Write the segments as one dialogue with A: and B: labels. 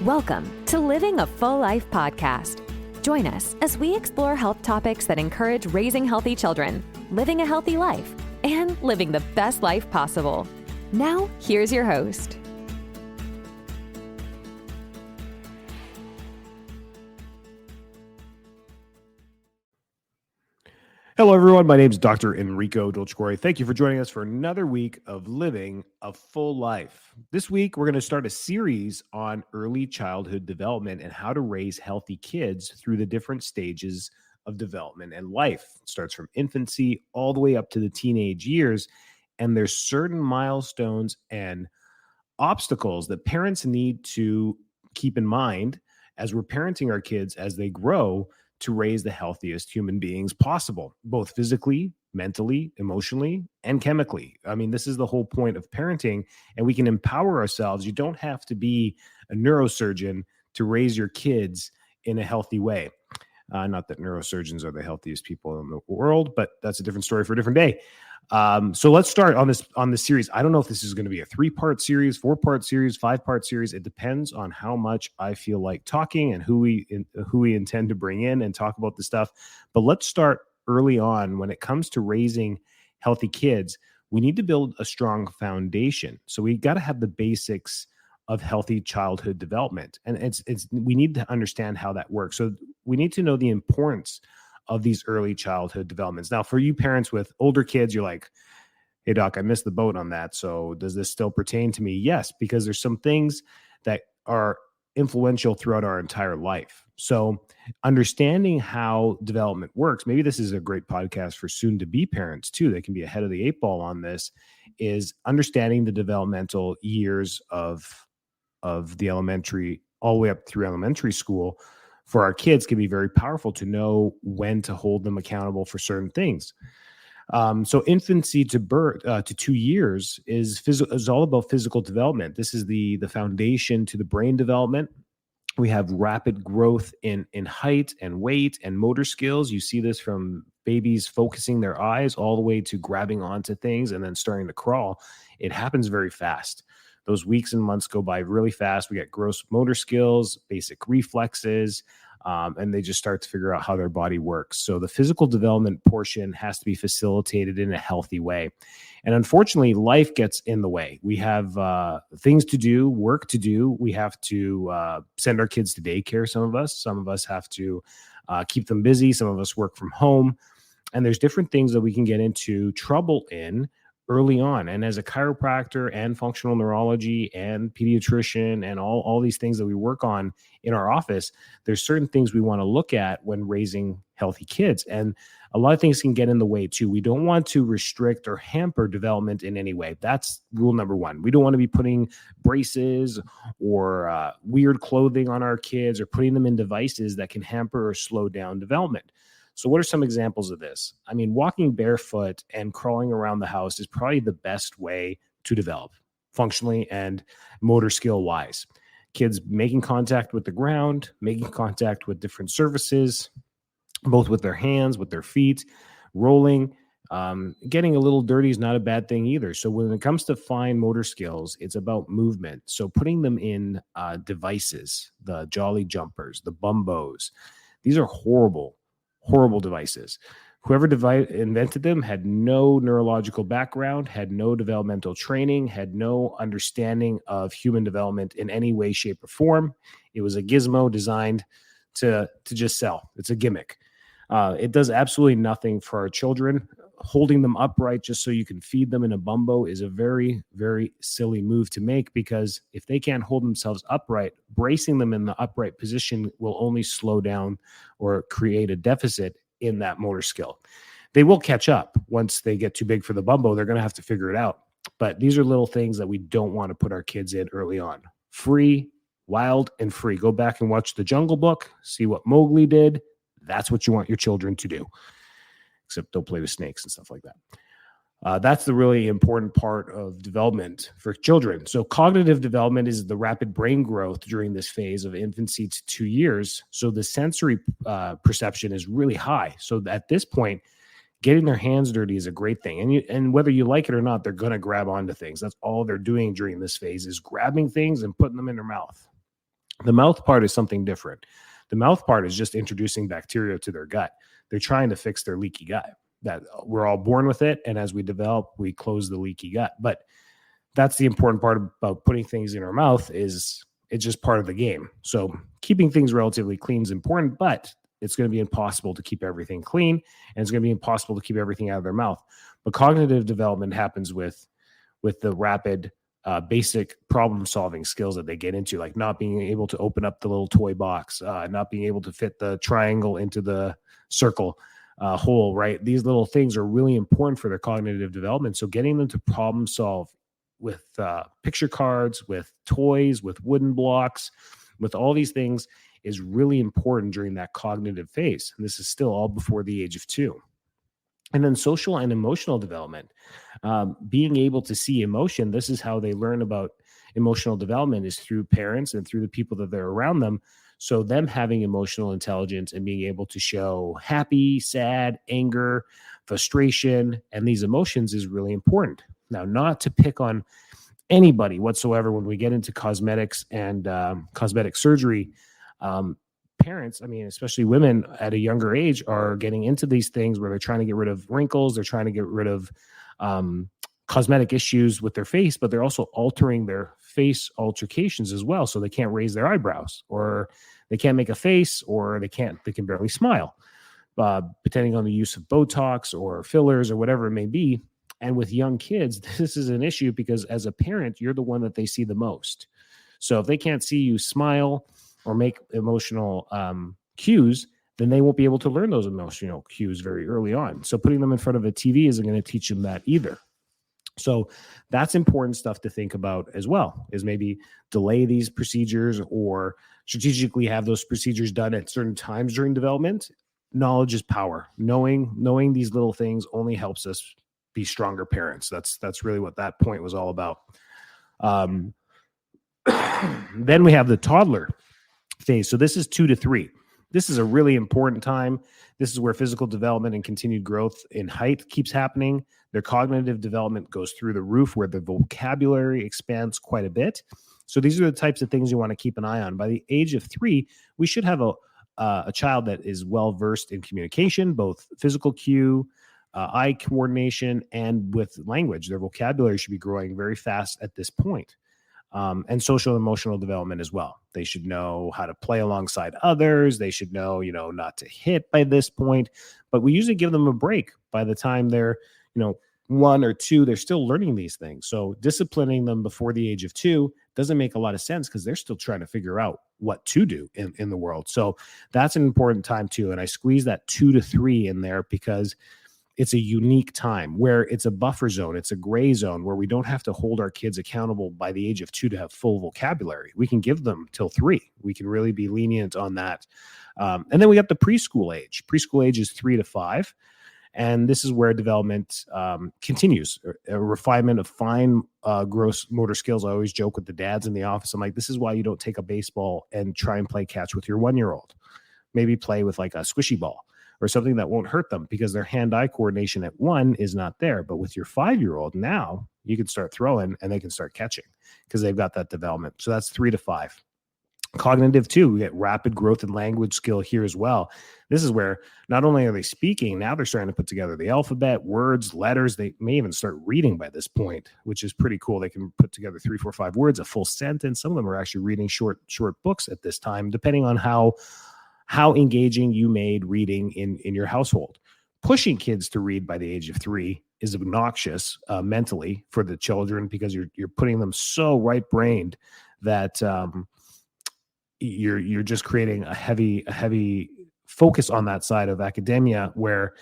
A: Welcome to Living a Full Life podcast. Join us as we explore health topics that encourage raising healthy children, living a healthy life, and living the best life possible. Now, here's your host.
B: Hello, everyone. My name is Dr. Enrico Dplcecore. Thank you for joining us for another week of Living a Full Life. This week, we're going to start a series on early childhood development and how to raise healthy kids through the different stages of development and life. It starts from infancy all the way up to the teenage years, and there's certain milestones and obstacles that parents need to keep in mind as we're parenting our kids as they grow to raise the healthiest human beings possible, both physically, mentally, emotionally, and chemically. I mean, this is the whole point of parenting, and we can empower ourselves. You don't have to be a neurosurgeon to raise your kids in a healthy way. Not that neurosurgeons are the healthiest people in the world, but that's a different story for a different day. So let's start on this series. I don't know if this is going to be a 3-part series, 4-part series, 5-part series. It depends on how much I feel like talking and who we intend to bring in and talk about the stuff. But let's start early on. When it comes to raising healthy kids, we need to build a strong foundation. So we got to have the basics of healthy childhood development, and we need to understand how that works. So we need to know the importance of these early childhood developments. Now, for you parents with older kids, you're like, hey, doc, I missed the boat on that. So does this still pertain to me? Yes, because there's some things that are influential throughout our entire life. So understanding how development works, maybe this is a great podcast for soon-to-be parents too. They can be ahead of the 8 ball on this, is understanding the developmental years of the elementary, all the way up through elementary school for our kids can be very powerful to know when to hold them accountable for certain things. So infancy to birth to 2 years is all about physical development. This is the foundation to the brain development. We have rapid growth in height and weight and motor skills. You see this from babies focusing their eyes all the way to grabbing onto things and then starting to crawl. It happens very fast. Those weeks and months go by really fast. We get gross motor skills, basic reflexes, and they just start to figure out how their body works. So the physical development portion has to be facilitated in a healthy way. And unfortunately, life gets in the way. We have things to do, work to do. We have to send our kids to daycare, some of us. Some of us have to keep them busy. Some of us work from home. And there's different things that we can get into trouble in early on. And as a chiropractor and functional neurology and pediatrician and all these things that we work on in our office, there's certain things we want to look at when raising healthy kids. And a lot of things can get in the way too. We don't want to restrict or hamper development in any way. That's rule number one. We don't want to be putting braces or weird clothing on our kids or putting them in devices that can hamper or slow down development. So what are some examples of this? I mean, walking barefoot and crawling around the house is probably the best way to develop functionally and motor skill wise. Kids making contact with the ground, making contact with different surfaces, both with their hands, with their feet, rolling, getting a little dirty is not a bad thing either. So when it comes to fine motor skills, it's about movement. So putting them in devices, the jolly jumpers, the bumbos, these are horrible devices. Whoever invented them had no neurological background, had no developmental training, had no understanding of human development in any way, shape, or form. It was a gizmo designed to just sell. It's a gimmick. It does absolutely nothing for our children. Holding them upright just so you can feed them in a bumbo is a very, very silly move to make, because if they can't hold themselves upright, bracing them in the upright position will only slow down or create a deficit in that motor skill. They will catch up once they get too big for the bumbo. They're going to have to figure it out. But these are little things that we don't want to put our kids in early on. Free, wild, and free. Go back and watch The Jungle Book. See what Mowgli did. That's what you want your children to do. Except don't play with snakes and stuff like that. That's the really important part of development for children. So cognitive development is the rapid brain growth during this phase of infancy to 2 years. So the sensory perception is really high. So at this point, getting their hands dirty is a great thing. And whether you like it or not, they're going to grab onto things. That's all they're doing during this phase, is grabbing things and putting them in their mouth. The mouth part is something different. The mouth part is just introducing bacteria to their gut. They're trying to fix their leaky gut. That we're all born with it, and as we develop, we close the leaky gut. But that's the important part about putting things in our mouth is it's just part of the game. So keeping things relatively clean is important, but it's going to be impossible to keep everything clean, and it's going to be impossible to keep everything out of their mouth. But cognitive development happens with the rapid basic problem solving skills that they get into, like not being able to open up the little toy box, not being able to fit the triangle into the circle hole, right? These little things are really important for their cognitive development. So getting them to problem solve with picture cards, with toys, with wooden blocks, with all these things is really important during that cognitive phase. And this is still all before the age of 2. And then social and emotional development, being able to see emotion. This is how they learn about emotional development, is through parents and through the people that they're around them. So them having emotional intelligence and being able to show happy, sad, anger, frustration, and these emotions is really important. Now, not to pick on anybody whatsoever when we get into cosmetics and cosmetic surgery. Parents, I mean, especially women at a younger age, are getting into these things where they're trying to get rid of wrinkles, they're trying to get rid of cosmetic issues with their face, but they're also altering their face altercations as well. So they can't raise their eyebrows, or they can't make a face, or they can barely smile, depending on the use of Botox or fillers or whatever it may be. And with young kids, this is an issue because as a parent, you're the one that they see the most. So if they can't see you smile or make emotional cues, then they won't be able to learn those emotional cues very early on. So putting them in front of a TV isn't going to teach them that either. So that's important stuff to think about as well, is maybe delay these procedures or strategically have those procedures done at certain times during development. Knowledge is power. Knowing these little things only helps us be stronger parents. That's really what that point was all about. Then we have the toddler phase. So this is 2 to 3. This is a really important time. This is where physical development and continued growth in height keeps happening. Their cognitive development goes through the roof, where the vocabulary expands quite a bit. So these are the types of things you want to keep an eye on. By the age of 3, we should have a child that is well versed in communication, both physical cue, eye coordination, and with language. Their vocabulary should be growing very fast at this point. And social and emotional development as well. They should know how to play alongside others. They should know, not to hit by this point. But we usually give them a break by the time they're, 1 or 2. They're still learning these things. So disciplining them before the age of 2 doesn't make a lot of sense because they're still trying to figure out what to do in the world. So that's an important time too. And I squeeze that 2 to 3 in there because it's a unique time where it's a buffer zone. It's a gray zone where we don't have to hold our kids accountable by the age of 2 to have full vocabulary. We can give them till 3. We can really be lenient on that. And then we got the preschool age. Preschool age is 3 to 5. And this is where development continues, a refinement of fine, gross motor skills. I always joke with the dads in the office. I'm like, this is why you don't take a baseball and try and play catch with your 1-year-old. Maybe play with like a squishy ball or something that won't hurt them because their hand-eye coordination at 1 is not there. But with your 5-year-old, now you can start throwing and they can start catching because they've got that development. So that's 3 to 5. Cognitive too, we get rapid growth in language skill here as well. This is where not only are they speaking, now they're starting to put together the alphabet, words, letters. They may even start reading by this point, which is pretty cool. They can put together 3, 4, 5 words, a full sentence. Some of them are actually reading short books at this time, depending on how engaging you made reading in your household. Pushing kids to read by the age of 3 is obnoxious mentally for the children because you're putting them so right-brained that you're just creating a heavy focus on that side of academia where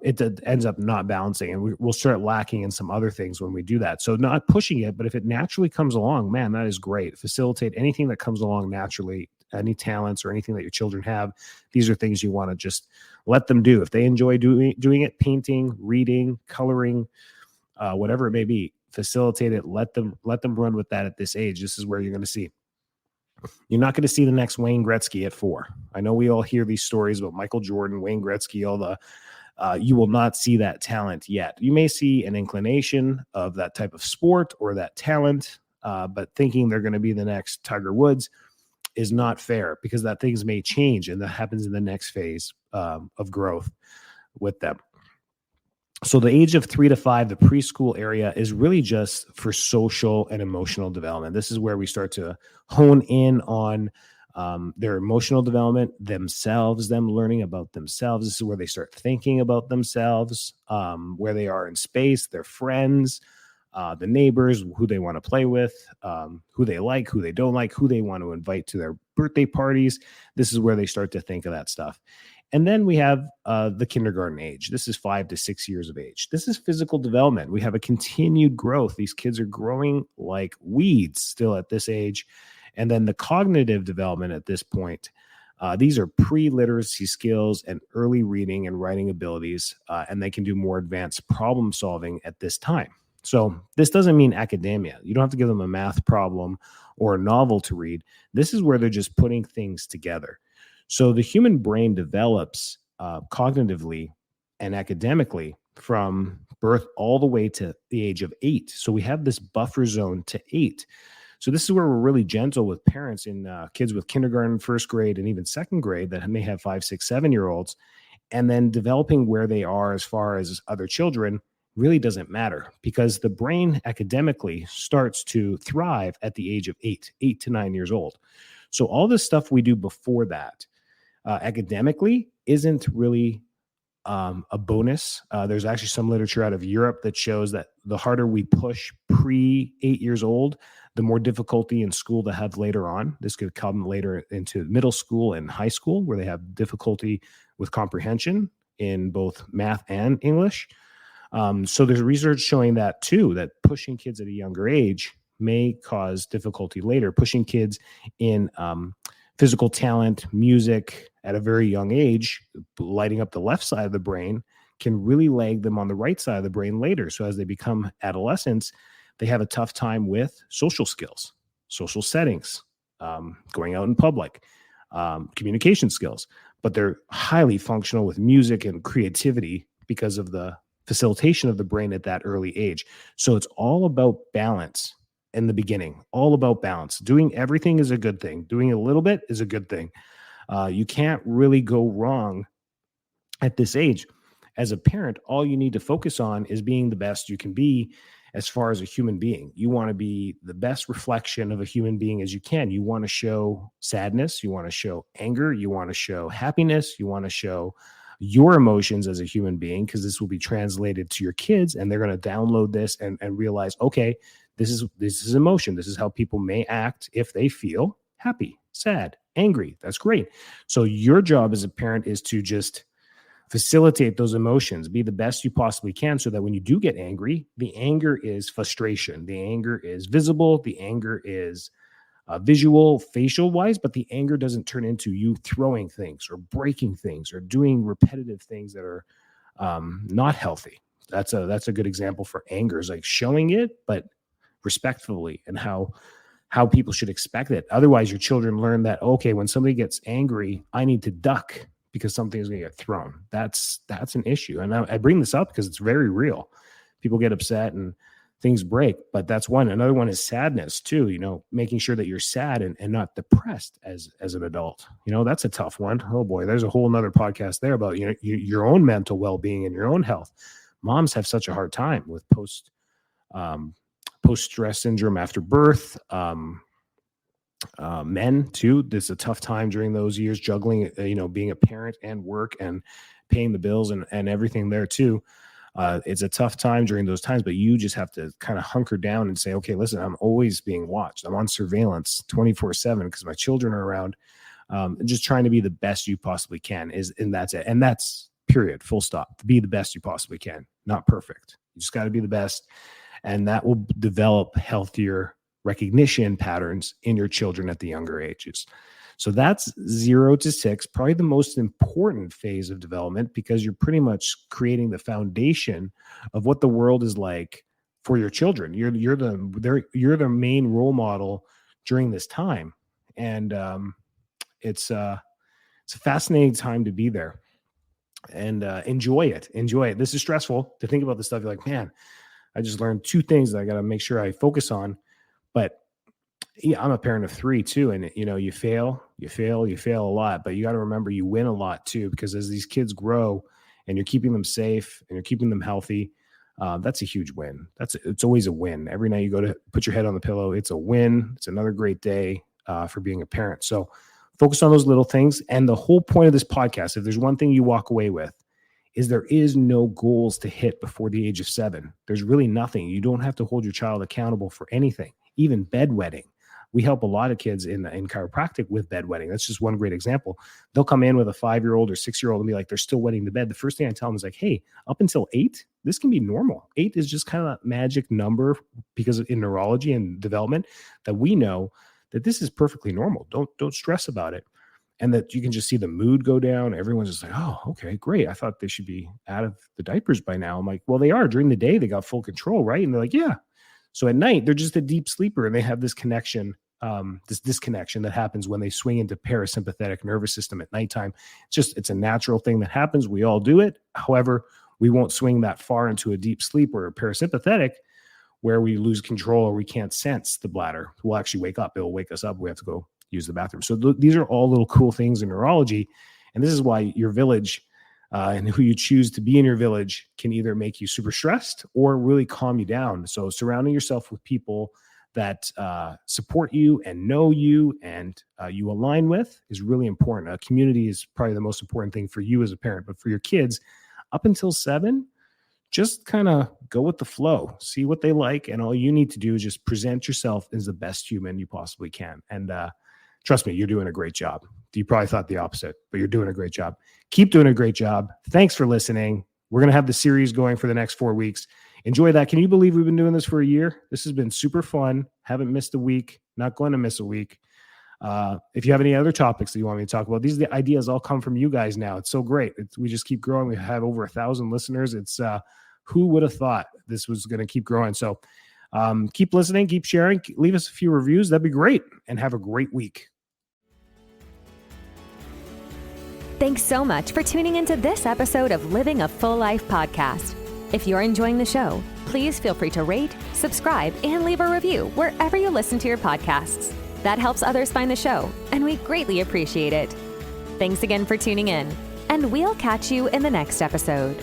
B: it ends up not balancing, and we'll start lacking in some other things when we do that. So not pushing it, but if it naturally comes along, man, that is great. Facilitate anything that comes along naturally, any talents or anything that your children have. These are things you want to just let them do. If they enjoy doing it, painting, reading, coloring, whatever it may be, facilitate it. Let them run with that at this age. This is where you're going to see. You're not going to see the next Wayne Gretzky at 4. I know we all hear these stories about Michael Jordan, Wayne Gretzky, all the you will not see that talent yet. You may see an inclination of that type of sport or that talent, but thinking they're going to be the next Tiger Woods, is not fair, because that things may change, and that happens in the next phase of growth with them. So the age of 3 to 5, the preschool area, is really just for social and emotional development. This is where we start to hone in on their emotional development, themselves, them learning about themselves. This is where they start thinking about themselves, where they are in space, their friends, the neighbors, who they want to play with, who they like, who they don't like, who they want to invite to their birthday parties. This is where they start to think of that stuff. And then we have the kindergarten age. This is 5 to 6 years of age. This is physical development. We have a continued growth. These kids are growing like weeds still at this age. And then the cognitive development at this point. These are pre-literacy skills and early reading and writing abilities, and they can do more advanced problem solving at this time. So this doesn't mean academia. You don't have to give them a math problem or a novel to read. This is where they're just putting things together. So the human brain develops cognitively and academically from birth all the way to the age of 8. So we have this buffer zone to 8. So this is where we're really gentle with parents in kids with kindergarten, first grade, and even second grade that may have 5, 6, 7-year-olds, and then developing where they are as far as other children really doesn't matter, because the brain academically starts to thrive at the age of 8 to 9 years old. So all this stuff we do before that academically isn't really a bonus. There's actually some literature out of Europe that shows that the harder we push pre 8 years old, the more difficulty in school to have later on. This could come later into middle school and high school, where they have difficulty with comprehension in both math and English. So there's research showing that too, that pushing kids at a younger age may cause difficulty later. Pushing kids in physical talent, music at a very young age, lighting up the left side of the brain, can really lag them on the right side of the brain later. So as they become adolescents, they have a tough time with social skills, social settings, going out in public, communication skills, but they're highly functional with music and creativity because of the facilitation of the brain at that early age. So it's all about balance in the beginning, all about balance. Doing everything is a good thing. Doing a little bit is a good thing. You can't really go wrong at this age. As a parent, all you need to focus on is being the best you can be as far as a human being. You want to be the best reflection of a human being as you can. You want to show sadness. You want to show anger. You want to show happiness. You want to show your emotions as a human being, because this will be translated to your kids, and they're going to download this and realize, okay, this is emotion. This is how people may act if they feel happy, sad, angry. That's great. So your job as a parent is to just facilitate those emotions, be the best you possibly can, so that when you do get angry, the anger is frustration. The anger is visible. The anger is visual, facial wise, but the anger doesn't turn into you throwing things or breaking things or doing repetitive things that are not healthy. That's a good example for anger, is like showing it, but respectfully, and how people should expect it. Otherwise, your children learn that, okay, when somebody gets angry, I need to duck because something is going to get thrown. That's an issue. And I bring this up because it's very real. People get upset and things break, but that's one. Another one is sadness too, making sure that you're sad and not depressed as an adult. That's a tough one. Oh boy, there's a whole nother podcast there about, your own mental well-being and your own health. Moms have such a hard time with post-stress syndrome after birth. Men too, there's a tough time during those years juggling, being a parent and work and paying the bills and everything there too. It's a tough time during those times, but you just have to kind of hunker down and say, okay, listen, I'm always being watched. I'm on surveillance 24/7 because my children are around. And just trying to be the best you possibly can and that's it. And that's period, full stop. Be the best you possibly can, not perfect. You just got to be the best. And that will develop healthier recognition patterns in your children at the younger ages. So that's 0 to 6, probably the most important phase of development, because you're pretty much creating the foundation of what the world is like for your children. You're the main role model during this time, and it's a fascinating time to be there, and enjoy it. This is stressful to think about this stuff. You're like, man, I just learned 2 things that I got to make sure I focus on, but Yeah, I'm a parent of 3 too. And you fail a lot, but you got to remember you win a lot too, because as these kids grow and you're keeping them safe and you're keeping them healthy, that's a huge win. It's always a win. Every night you go to put your head on the pillow, it's a win. It's another great day for being a parent. So focus on those little things. And the whole point of this podcast, if there's one thing you walk away with, is there is no goals to hit before the age of 7. There's really nothing. You don't have to hold your child accountable for anything, even bedwetting. We help a lot of kids in chiropractic with bedwetting. That's just one great example. They'll come in with a 5-year-old or 6-year-old and be like, they're still wetting the bed. The first thing I tell them is like, hey, up until 8, this can be normal. 8 is just kind of a magic number, because in neurology and development that we know that this is perfectly normal. Don't stress about it. And that you can just see the mood go down. Everyone's just like, oh, okay, great. I thought they should be out of the diapers by now. I'm like, well, they are. During the day, they got full control, right? And they're like, yeah. So at night, they're just a deep sleeper, and they have this connection, this disconnection that happens when they swing into parasympathetic nervous system at nighttime. It's a natural thing that happens. We all do it. However, we won't swing that far into a deep sleep or a parasympathetic where we lose control or we can't sense the bladder. We'll actually wake up. It'll wake us up. We have to go use the bathroom. So these are all little cool things in neurology. And this is why your village and who you choose to be in your village can either make you super stressed or really calm you down. So surrounding yourself with people that support you and know you and you align with is really important. A community is probably the most important thing for you as a parent, but for your kids up until 7, just kind of go with the flow, see what they like. And all you need to do is just present yourself as the best human you possibly can. And trust me, you're doing a great job. You probably thought the opposite, but you're doing a great job. Keep doing a great job. Thanks for listening. We're going to have the series going for the next 4 weeks. Enjoy that. Can you believe we've been doing this for a year? This has been super fun. Haven't missed a week. Not going to miss a week. If you have any other topics that you want me to talk about, the ideas all come from you guys now. It's so great. We just keep growing. We have over 1,000 listeners. It's who would have thought this was going to keep growing? So keep listening, keep sharing, leave us a few reviews. That'd be great. And have a great week.
A: Thanks so much for tuning into this episode of Living a Full Life podcast. If you're enjoying the show, please feel free to rate, subscribe, and leave a review wherever you listen to your podcasts. That helps others find the show, and we greatly appreciate it. Thanks again for tuning in, and we'll catch you in the next episode.